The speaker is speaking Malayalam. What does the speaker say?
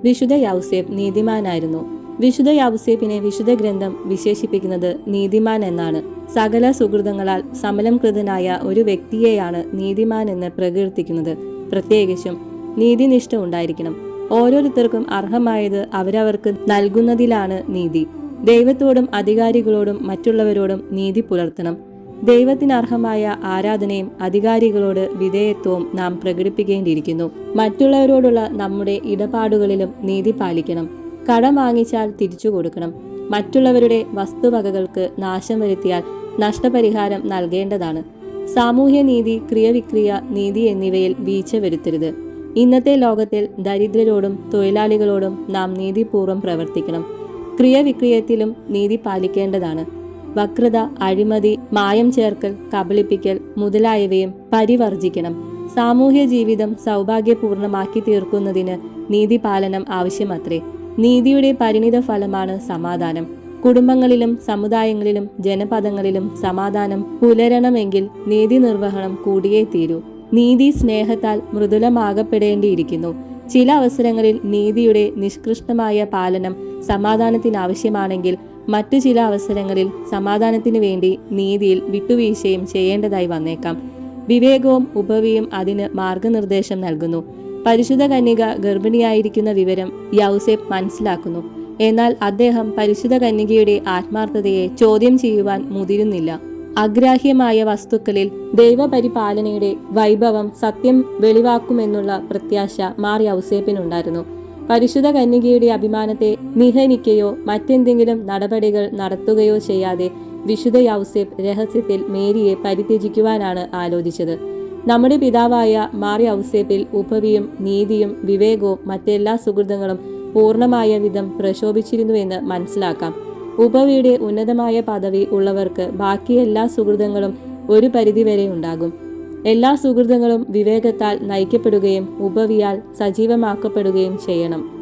വിശുദ്ധ യൗസേപ്പ് നീതിമാനായിരുന്നു. വിശുദ്ധ യൗസേപ്പിനെ വിശുദ്ധ ഗ്രന്ഥം വിശേഷിപ്പിക്കുന്നത് നീതിമാൻ എന്നാണ്. സകല സുഹൃതങ്ങളാൽ സമലംകൃതനായ ഒരു വ്യക്തിയെയാണ് നീതിമാൻ എന്ന് പ്രകീർത്തിക്കുന്നത്. പ്രത്യേകിച്ചും നീതിനിഷ്ഠ ഉണ്ടായിരിക്കണം. ഓരോരുത്തർക്കും അർഹമായത് അവരവർക്ക് നൽകുന്നതിലാണ് നീതി. ദൈവത്തോടും അധികാരികളോടും മറ്റുള്ളവരോടും നീതി പുലർത്തണം. ദൈവത്തിന് അർഹമായ ആരാധനയും അധികാരികളോട് വിധേയത്വവും നാം പ്രകടിപ്പിക്കേണ്ടിയിരിക്കുന്നു. മറ്റുള്ളവരോടുള്ള നമ്മുടെ ഇടപാടുകളിലും നീതി പാലിക്കണം. കടം വാങ്ങിച്ചാൽ തിരിച്ചു കൊടുക്കണം. മറ്റുള്ളവരുടെ വസ്തുവകകൾക്ക് നാശം വരുത്തിയാൽ നഷ്ടപരിഹാരം നൽകേണ്ടതാണ്. സാമൂഹ്യ നീതി, ക്രിയവിക്രിയ നീതി എന്നിവയിൽ വീഴ്ച വരുത്തരുത്. ഇന്നത്തെ ലോകത്തിൽ ദരിദ്രരോടും തൊഴിലാളികളോടും നാം നീതിപൂർവ്വം പ്രവർത്തിക്കണം. ക്രിയവിക്രിയത്തിലും നീതി പാലിക്കേണ്ടതാണ്. വക്രത, അഴിമതി, മായം ചേർക്കൽ, കബളിപ്പിക്കൽ മുതലായവയും പരിവർജിക്കണം. സാമൂഹ്യ ജീവിതം സൗഭാഗ്യപൂർണമാക്കി തീർക്കുന്നതിന് നീതിപാലനം ആവശ്യമത്രേ. നീതിയുടെ പരിണിത ഫലമാണ് സമാധാനം. കുടുംബങ്ങളിലും സമുദായങ്ങളിലും ജനപദങ്ങളിലും സമാധാനം പുലരണമെങ്കിൽ നീതി നിർവഹണം കൂടിയേ തീരൂ. നീതി സ്നേഹത്താൽ മൃദുലമാകപ്പെടേണ്ടിയിരിക്കുന്നു. ചില അവസരങ്ങളിൽ നീതിയുടെ നിഷ്കൃഷ്ടമായ പാലനം സമാധാനത്തിനാവശ്യമാണെങ്കിൽ മറ്റു ചില അവസരങ്ങളിൽ സമാധാനത്തിനു വേണ്ടി നീതിയിൽ വിട്ടുവീഴ്ചയും ചെയ്യേണ്ടതായി വന്നേക്കാം. വിവേകവും ഉപവിയും അതിന് മാർഗനിർദ്ദേശം നൽകുന്നു. പരിശുദ്ധ കന്യക ഗർഭിണിയായിരിക്കുന്ന വിവരം യൗസേപ്പ് മനസ്സിലാക്കുന്നു. എന്നാൽ അദ്ദേഹം പരിശുദ്ധ കന്യകയുടെ ആത്മാർത്ഥതയെ ചോദ്യം ചെയ്യുവാൻ മുതിരുന്നില്ല. അഗ്രാഹ്യമായ വസ്തുക്കളിൽ ദൈവപരിപാലനയുടെ വൈഭവം സത്യം വെളിവാക്കുമെന്നുള്ള പ്രത്യാശ മാർ യൗസേപ്പിനുണ്ടായിരുന്നു. പരിശുദ്ധ കന്യകയുടെ അഭിമാനത്തെ നിഹനിക്കുകയോ മറ്റെന്തെങ്കിലും നടപടികൾ നടത്തുകയോ ചെയ്യാതെ വിശുദ്ധ യൗസേപ്പ് രഹസ്യത്തിൽ മേരിയെ പരിത്യജിക്കുവാനാണ് ആലോചിച്ചത്. നമ്മുടെ പിതാവായ മാർ യൗസേപ്പിൽ ഉപവിയും നീതിയും വിവേകവും മറ്റെല്ലാ സുഹൃതങ്ങളും പൂർണ്ണമായ വിധം പ്രശോഭിച്ചിരുന്നുവെന്ന് മനസ്സിലാക്കാം. ഉപവിയുടെ ഉന്നതമായ പദവി ഉള്ളവർക്ക് ബാക്കി എല്ലാ സുഹൃതങ്ങളും ഒരു പരിധിവരെ ഉണ്ടാകും. എല്ലാ സുഹൃതങ്ങളും വിവേകത്താൽ നയിക്കപ്പെടുകയും ഉപവിയാൽ സജീവമാക്കപ്പെടുകയും ചെയ്യണം.